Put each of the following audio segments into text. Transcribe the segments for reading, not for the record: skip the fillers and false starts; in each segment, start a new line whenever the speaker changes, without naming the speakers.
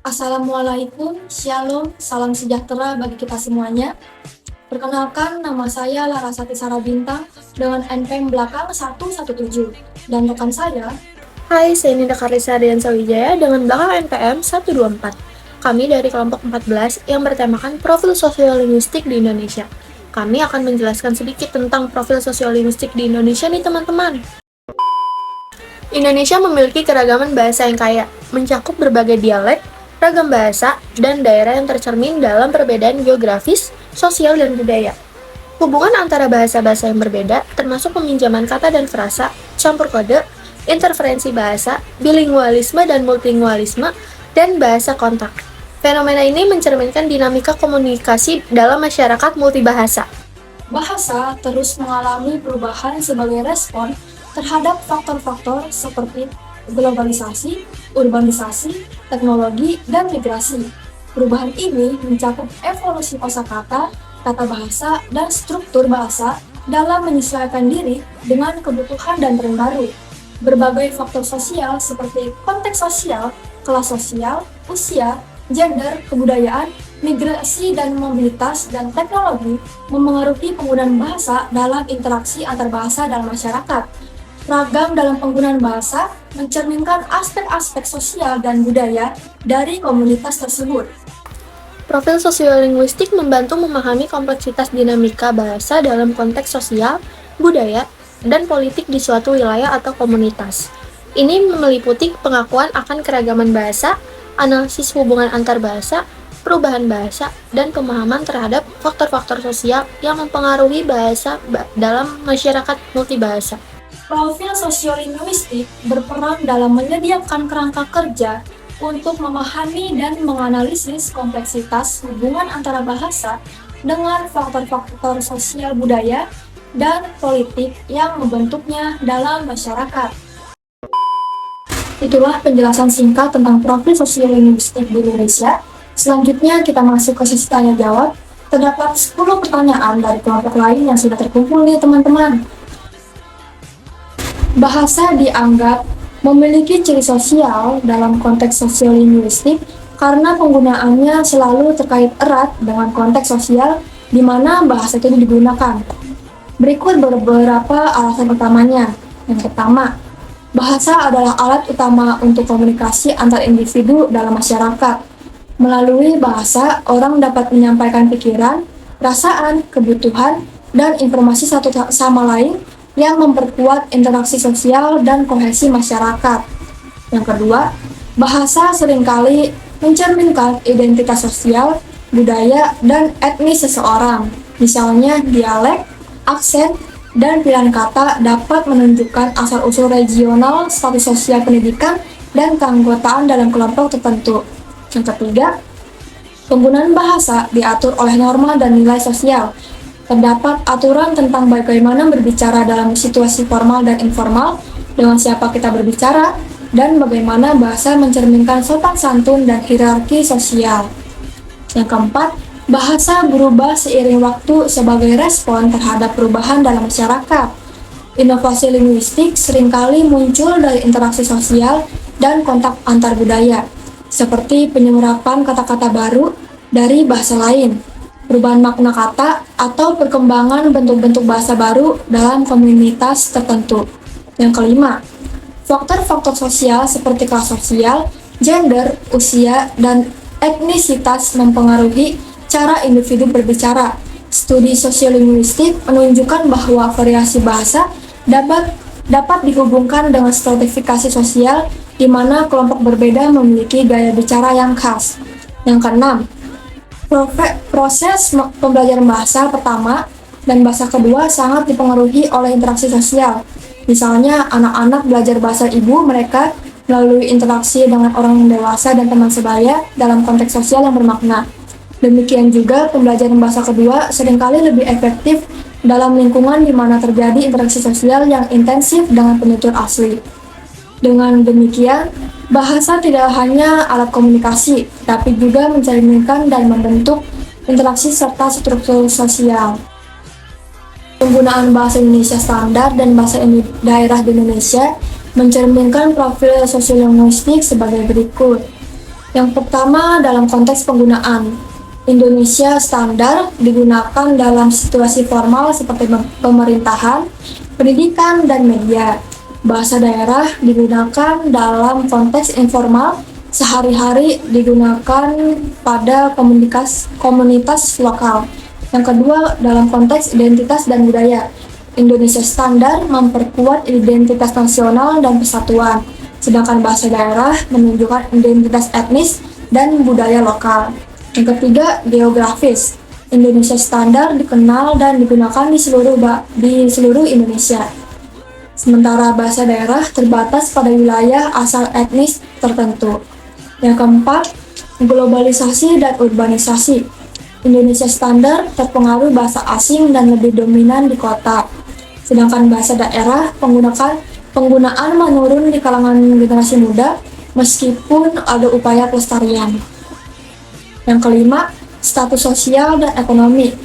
Assalamualaikum, Shalom, salam sejahtera bagi kita semuanya. Perkenalkan, nama saya Larasati Sarabintang dengan NPM belakang 117. Dan rekan saya,
Hai, saya Ninda Karlisa Ardiansa Wijaya dengan belakang NPM 124. Kami dari kelompok 14 yang bertemakan profil sosiolinguistik di Indonesia. Kami akan menjelaskan sedikit tentang profil sosiolinguistik di Indonesia nih teman-teman. Indonesia memiliki keragaman bahasa yang kaya, mencakup berbagai dialek, ragam bahasa, dan daerah yang tercermin dalam perbedaan geografis, sosial, dan budaya. Hubungan antara bahasa-bahasa yang berbeda, termasuk peminjaman kata dan frasa, campur kode, interferensi bahasa, bilingualisme dan multilingualisme, dan bahasa kontak. Fenomena ini mencerminkan dinamika komunikasi dalam masyarakat multibahasa.
bahasa terus mengalami perubahan sebagai respon terhadap faktor-faktor seperti globalisasi, urbanisasi, teknologi, dan migrasi. Perubahan ini mencakup evolusi kosakata, tata bahasa, dan struktur bahasa dalam menyesuaikan diri dengan kebutuhan dan tren baru. Berbagai faktor sosial seperti konteks sosial, kelas sosial, usia, gender, kebudayaan, migrasi dan mobilitas, dan teknologi memengaruhi penggunaan bahasa dalam interaksi antar bahasa dalam masyarakat. Ragam dalam penggunaan bahasa mencerminkan aspek-aspek sosial dan budaya dari komunitas tersebut.
Profil sosiolinguistik membantu memahami kompleksitas dinamika bahasa dalam konteks sosial, budaya, dan politik di suatu wilayah atau komunitas. Ini meliputi pengakuan akan keragaman bahasa, analisis hubungan antar bahasa, perubahan bahasa, dan pemahaman terhadap faktor-faktor sosial yang mempengaruhi bahasa dalam masyarakat multibahasa.
Profil sosiolinguistik berperan dalam menyediakan kerangka kerja untuk memahami dan menganalisis kompleksitas hubungan antara bahasa dengan faktor-faktor sosial budaya dan politik yang membentuknya dalam masyarakat. Itulah penjelasan singkat tentang profil sosiolinguistik di Indonesia. Selanjutnya kita masuk ke sesi tanya jawab. Terdapat 10 pertanyaan dari kelompok lain yang sudah terkumpul nih teman-teman. Bahasa dianggap memiliki ciri sosial dalam konteks sosiolinguistik karena penggunaannya selalu terkait erat dengan konteks sosial di mana bahasa itu digunakan. Berikut beberapa alasan utamanya. Yang pertama, bahasa adalah alat utama untuk komunikasi antar individu dalam masyarakat. Melalui bahasa, orang dapat menyampaikan pikiran, perasaan, kebutuhan, dan informasi satu sama lain yang memperkuat interaksi sosial dan kohesi masyarakat. Yang kedua, bahasa seringkali mencerminkan identitas sosial, budaya, dan etnis seseorang. Misalnya, dialek, aksen, dan pilihan kata dapat menunjukkan asal-usul regional, status sosial pendidikan, dan keanggotaan dalam kelompok tertentu. Yang ketiga, penggunaan bahasa diatur oleh norma dan nilai sosial. Terdapat aturan tentang bagaimana berbicara dalam situasi formal dan informal, dengan siapa kita berbicara, dan bagaimana bahasa mencerminkan sopan santun dan hierarki sosial. Yang keempat, bahasa berubah seiring waktu sebagai respon terhadap perubahan dalam masyarakat. Inovasi linguistik seringkali muncul dari interaksi sosial dan kontak antar budaya, seperti penyerapan kata-kata baru dari bahasa lain, perubahan makna kata, atau perkembangan bentuk-bentuk bahasa baru dalam komunitas tertentu. Yang kelima, faktor-faktor sosial seperti kelas sosial, gender, usia, dan etnisitas mempengaruhi cara individu berbicara. Studi sosiolinguistik menunjukkan bahwa variasi bahasa dapat dihubungkan dengan stratifikasi sosial di mana kelompok berbeda memiliki gaya bicara yang khas. Yang keenam, proses pembelajaran bahasa pertama dan bahasa kedua sangat dipengaruhi oleh interaksi sosial. Misalnya, anak-anak belajar bahasa ibu mereka melalui interaksi dengan orang dewasa dan teman sebaya dalam konteks sosial yang bermakna. Demikian juga, pembelajaran bahasa kedua seringkali lebih efektif dalam lingkungan di mana terjadi interaksi sosial yang intensif dengan penutur asli. Dengan demikian, bahasa tidak hanya alat komunikasi, tapi juga mencerminkan dan membentuk interaksi serta struktur sosial. Penggunaan bahasa Indonesia standar dan bahasa daerah di Indonesia mencerminkan profil sosiolinguistik sebagai berikut. Yang pertama, dalam konteks penggunaan. Indonesia standar digunakan dalam situasi formal seperti pemerintahan, pendidikan, dan media. Bahasa daerah digunakan dalam konteks informal, sehari-hari digunakan pada komunitas lokal. Yang kedua, dalam konteks identitas dan budaya. Indonesia standar memperkuat identitas nasional dan persatuan, sedangkan bahasa daerah menunjukkan identitas etnis dan budaya lokal. Yang ketiga, geografis. Indonesia standar dikenal dan digunakan di seluruh Indonesia. Sementara bahasa daerah terbatas pada wilayah asal etnis tertentu. Yang keempat, globalisasi dan urbanisasi. Indonesia standar terpengaruh bahasa asing dan lebih dominan di kota. Sedangkan bahasa daerah penggunaan menurun di kalangan generasi muda meskipun ada upaya pelestarian. Yang kelima, status sosial dan ekonomi.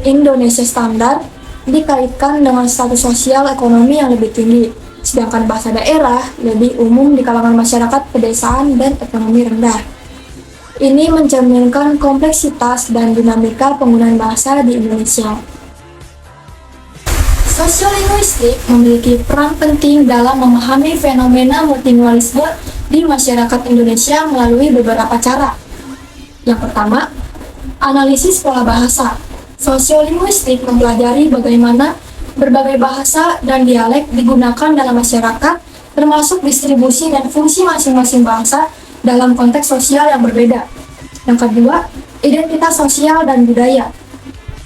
Indonesia standar dikaitkan dengan status sosial ekonomi yang lebih tinggi, sedangkan bahasa daerah lebih umum di kalangan masyarakat pedesaan dan ekonomi rendah. Ini mencerminkan kompleksitas dan dinamika penggunaan bahasa di Indonesia. Sosiolinguistik memiliki peran penting dalam memahami fenomena multilingualisme di masyarakat Indonesia melalui beberapa cara. Yang pertama, analisis pola bahasa. Sosiolinguistik mempelajari bagaimana berbagai bahasa dan dialek digunakan dalam masyarakat, termasuk distribusi dan fungsi masing-masing bahasa dalam konteks sosial yang berbeda. Yang kedua, identitas sosial dan budaya.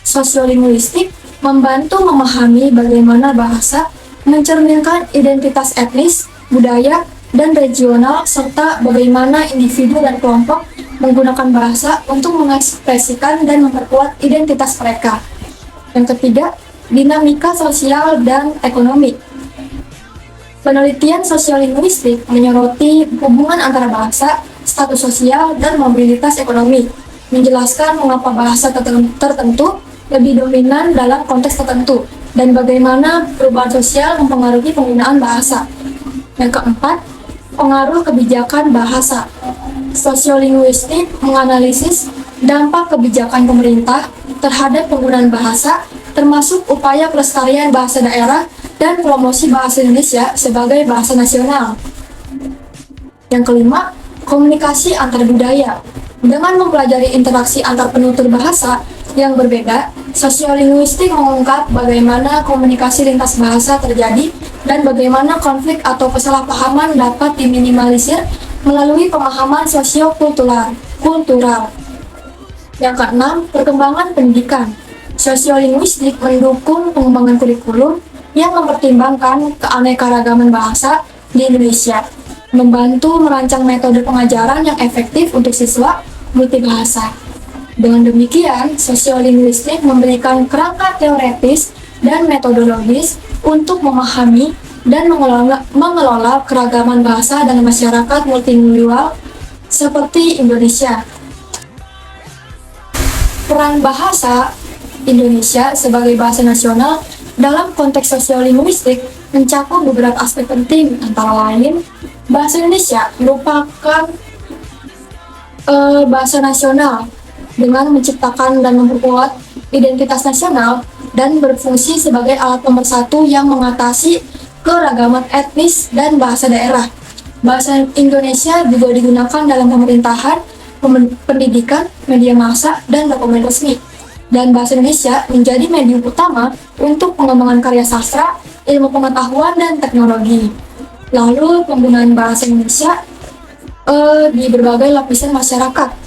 Sosiolinguistik membantu memahami bagaimana bahasa mencerminkan identitas etnis, budaya, dan regional, serta bagaimana individu dan kelompok menggunakan bahasa untuk mengekspresikan dan memperkuat identitas mereka. Yang ketiga, dinamika sosial dan ekonomi. Penelitian sosiolinguistik menyoroti hubungan antara bahasa, status sosial, dan mobilitas ekonomi, menjelaskan mengapa bahasa tertentu lebih dominan dalam konteks tertentu, dan bagaimana perubahan sosial mempengaruhi penggunaan bahasa. Yang keempat, pengaruh kebijakan bahasa. Sosiolinguistik menganalisis dampak kebijakan pemerintah terhadap penggunaan bahasa, termasuk upaya pelestarian bahasa daerah dan promosi bahasa Indonesia sebagai bahasa nasional. Yang kelima, komunikasi antar budaya. Dengan mempelajari interaksi antar penutur bahasa yang berbeda, sosiolinguistik mengungkap bagaimana komunikasi lintas bahasa terjadi dan bagaimana konflik atau kesalahpahaman dapat diminimalisir melalui pemahaman sosio-kultural. Yang keenam, perkembangan pendidikan. Sosiolinguistik mendukung pengembangan kurikulum yang mempertimbangkan keanekaragaman bahasa di Indonesia, membantu merancang metode pengajaran yang efektif untuk siswa multibahasa. Dengan demikian, sosiolinguistik memberikan kerangka teoretis dan metodologis untuk memahami dan mengelola keragaman bahasa dalam masyarakat multilingual seperti Indonesia. Peran bahasa Indonesia sebagai bahasa nasional dalam konteks sosiolinguistik mencakup beberapa aspek penting, antara lain bahasa Indonesia merupakan bahasa nasional dengan menciptakan dan memperkuat identitas nasional dan berfungsi sebagai alat pemersatu yang mengatasi keragaman etnis dan bahasa daerah. Bahasa Indonesia juga digunakan dalam pemerintahan, pendidikan, media massa, dan dokumen resmi. Dan bahasa Indonesia menjadi medium utama untuk pengembangan karya sastra, ilmu pengetahuan, dan teknologi. Lalu penggunaan bahasa Indonesia di berbagai lapisan masyarakat.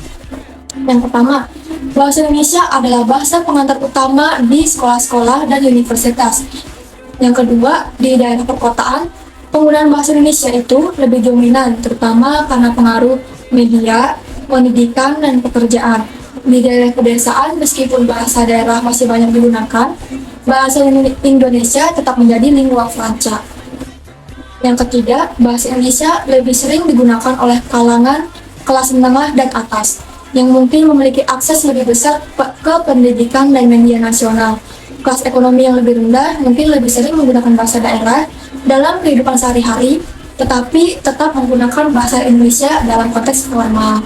Yang pertama, bahasa Indonesia adalah bahasa pengantar utama di sekolah-sekolah dan universitas. Yang kedua, di daerah perkotaan, penggunaan bahasa Indonesia itu lebih dominan, terutama karena pengaruh media, pendidikan, dan pekerjaan. Di daerah pedesaan, meskipun bahasa daerah masih banyak digunakan, bahasa Indonesia tetap menjadi lingua franca. Yang ketiga, bahasa Indonesia lebih sering digunakan oleh kalangan kelas menengah dan atas, yang mungkin memiliki akses lebih besar ke pendidikan dan media nasional. Kelas ekonomi yang lebih rendah mungkin lebih sering menggunakan bahasa daerah dalam kehidupan sehari-hari, tetapi tetap menggunakan bahasa Indonesia dalam konteks formal.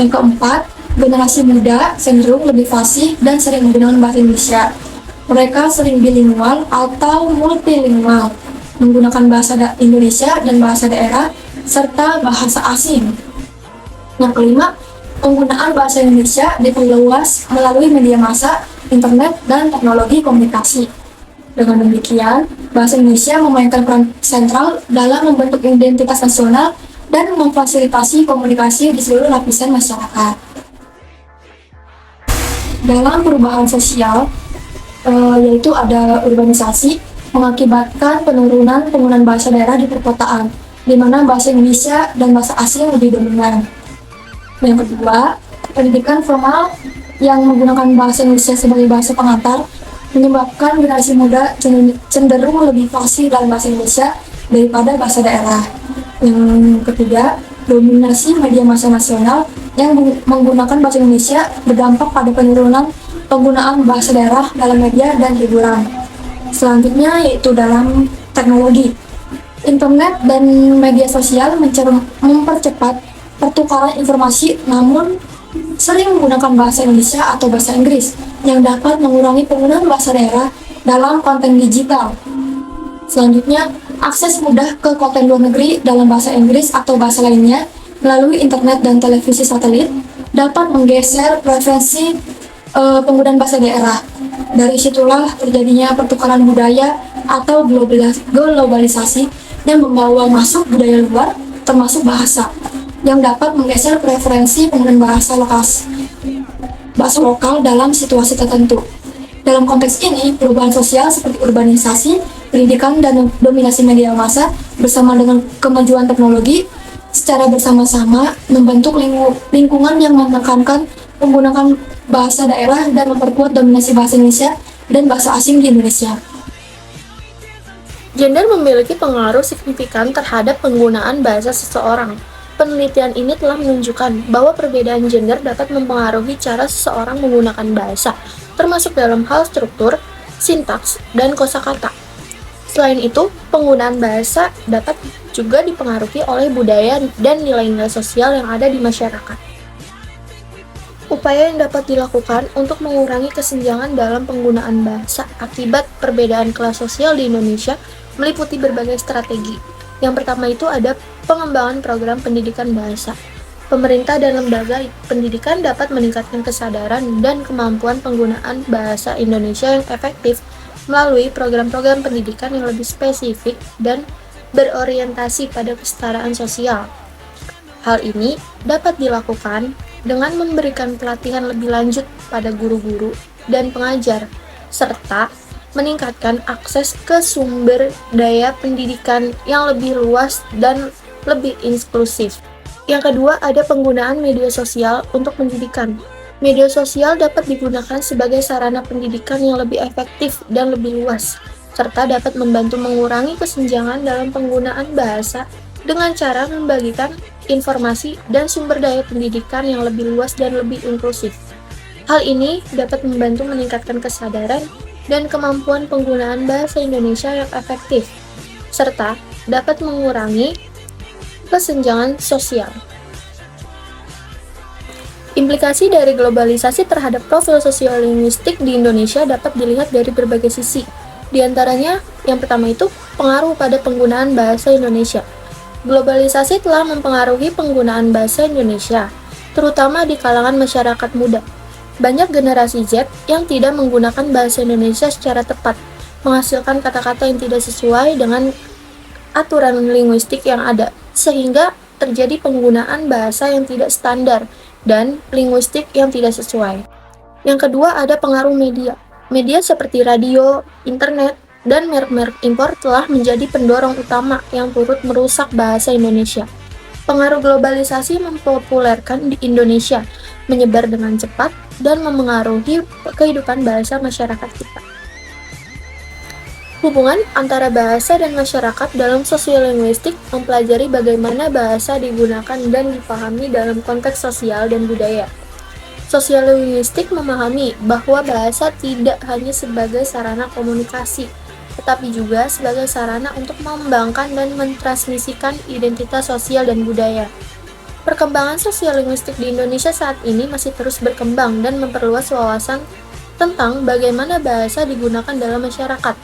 Yang keempat, generasi muda cenderung lebih fasih dan sering menggunakan bahasa Indonesia. Mereka sering bilingual atau multilingual, menggunakan bahasa Indonesia dan bahasa daerah, serta bahasa asing. Yang kelima, penggunaan bahasa Indonesia diperluas melalui media massa, internet, dan teknologi komunikasi. Dengan demikian, bahasa Indonesia memainkan peran sentral dalam membentuk identitas nasional dan memfasilitasi komunikasi di seluruh lapisan masyarakat. Dalam perubahan sosial, yaitu ada urbanisasi, mengakibatkan penurunan penggunaan bahasa daerah di perkotaan, di mana bahasa Indonesia dan bahasa asing lebih dominan. Yang kedua, pendidikan formal yang menggunakan bahasa Indonesia sebagai bahasa pengantar menyebabkan generasi muda cenderung lebih fasih dalam bahasa Indonesia daripada bahasa daerah. Yang ketiga, dominasi media massa nasional yang menggunakan bahasa Indonesia berdampak pada penurunan penggunaan bahasa daerah dalam media dan hiburan. Selanjutnya yaitu dalam teknologi. Internet dan media sosial mempercepat pertukaran informasi, namun sering menggunakan bahasa Indonesia atau bahasa Inggris yang dapat mengurangi penggunaan bahasa daerah dalam konten digital. Selanjutnya, akses mudah ke konten luar negeri dalam bahasa Inggris atau bahasa lainnya melalui internet dan televisi satelit dapat menggeser preferensi penggunaan bahasa daerah. Dari situlah terjadinya pertukaran budaya atau globalisasi yang membawa masuk budaya luar, termasuk bahasa, yang dapat menggeser preferensi penggunaan bahasa lokal dalam situasi tertentu. Dalam konteks ini, perubahan sosial seperti urbanisasi, pendidikan, dan dominasi media massa bersama dengan kemajuan teknologi secara bersama-sama membentuk lingkungan yang menekankan penggunaan bahasa daerah dan memperkuat dominasi bahasa Indonesia dan bahasa asing di Indonesia.
Gender memiliki pengaruh signifikan terhadap penggunaan bahasa seseorang. Penelitian ini telah menunjukkan bahwa perbedaan gender dapat mempengaruhi cara seseorang menggunakan bahasa, termasuk dalam hal struktur, sintaks, dan kosakata. Selain itu, penggunaan bahasa dapat juga dipengaruhi oleh budaya dan nilai-nilai sosial yang ada di masyarakat. Upaya yang dapat dilakukan untuk mengurangi kesenjangan dalam penggunaan bahasa akibat perbedaan kelas sosial di Indonesia meliputi berbagai strategi. Yang pertama itu ada pengembangan program pendidikan bahasa. Pemerintah dan lembaga pendidikan dapat meningkatkan kesadaran dan kemampuan penggunaan bahasa Indonesia yang efektif melalui program-program pendidikan yang lebih spesifik dan berorientasi pada kesetaraan sosial. Hal ini dapat dilakukan dengan memberikan pelatihan lebih lanjut pada guru-guru dan pengajar, serta meningkatkan akses ke sumber daya pendidikan yang lebih luas dan lebih inklusif. Yang kedua, ada penggunaan media sosial untuk pendidikan. Media sosial dapat digunakan sebagai sarana pendidikan yang lebih efektif dan lebih luas, serta dapat membantu mengurangi kesenjangan dalam penggunaan bahasa dengan cara membagikan informasi dan sumber daya pendidikan yang lebih luas dan lebih inklusif. Hal ini dapat membantu meningkatkan kesadaran dan kemampuan penggunaan bahasa Indonesia yang efektif, serta dapat mengurangi kesenjangan sosial. Implikasi dari globalisasi terhadap profil sosiolinguistik di Indonesia dapat dilihat dari berbagai sisi. Di antaranya, yang pertama itu pengaruh pada penggunaan bahasa Indonesia. Globalisasi telah mempengaruhi penggunaan bahasa Indonesia, terutama di kalangan masyarakat muda. Banyak generasi Z yang tidak menggunakan bahasa Indonesia secara tepat, menghasilkan kata-kata yang tidak sesuai dengan aturan linguistik yang ada, sehingga terjadi penggunaan bahasa yang tidak standar dan linguistik yang tidak sesuai. Yang kedua, ada pengaruh media. Media seperti radio, internet, dan merek-merek impor telah menjadi pendorong utama yang turut merusak bahasa Indonesia. Pengaruh globalisasi mempopulerkan di Indonesia, menyebar dengan cepat, dan memengaruhi kehidupan bahasa masyarakat kita. Hubungan antara bahasa dan masyarakat dalam sosiolinguistik mempelajari bagaimana bahasa digunakan dan dipahami dalam konteks sosial dan budaya. Sosiolinguistik memahami bahwa bahasa tidak hanya sebagai sarana komunikasi, tetapi juga sebagai sarana untuk mengembangkan dan mentransmisikan identitas sosial dan budaya. Perkembangan sosial linguistik di Indonesia saat ini masih terus berkembang dan memperluas wawasan tentang bagaimana bahasa digunakan dalam masyarakat.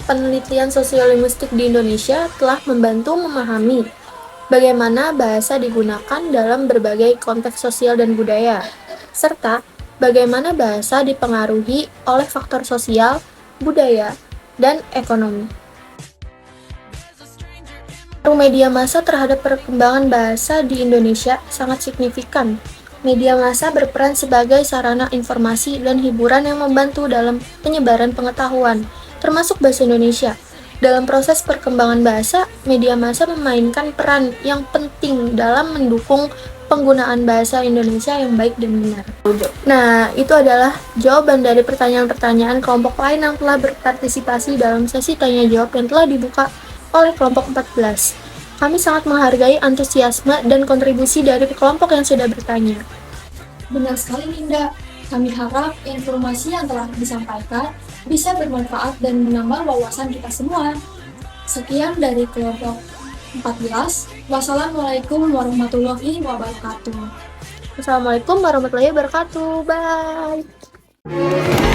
Penelitian sosiolinguistik di Indonesia telah membantu memahami bagaimana bahasa digunakan dalam berbagai konteks sosial dan budaya, serta bagaimana bahasa dipengaruhi oleh faktor sosial, budaya, dan ekonomi. Pengaruh media massa terhadap perkembangan bahasa di Indonesia sangat signifikan. Media massa berperan sebagai sarana informasi dan hiburan yang membantu dalam penyebaran pengetahuan, termasuk bahasa Indonesia. Dalam proses perkembangan bahasa, media massa memainkan peran yang penting dalam mendukung penggunaan bahasa Indonesia yang baik dan benar. Nah, itu adalah jawaban dari pertanyaan-pertanyaan kelompok lain yang telah berpartisipasi dalam sesi tanya jawab yang telah dibuka oleh kelompok 14. Kami sangat menghargai antusiasme dan kontribusi dari kelompok yang sudah bertanya.
Benar sekali Linda, kami harap informasi yang telah disampaikan bisa bermanfaat dan menambah wawasan kita semua. Sekian dari kelompok 14. Wassalamualaikum warahmatullahi wabarakatuh.
Wassalamualaikum warahmatullahi wabarakatuh. Bye.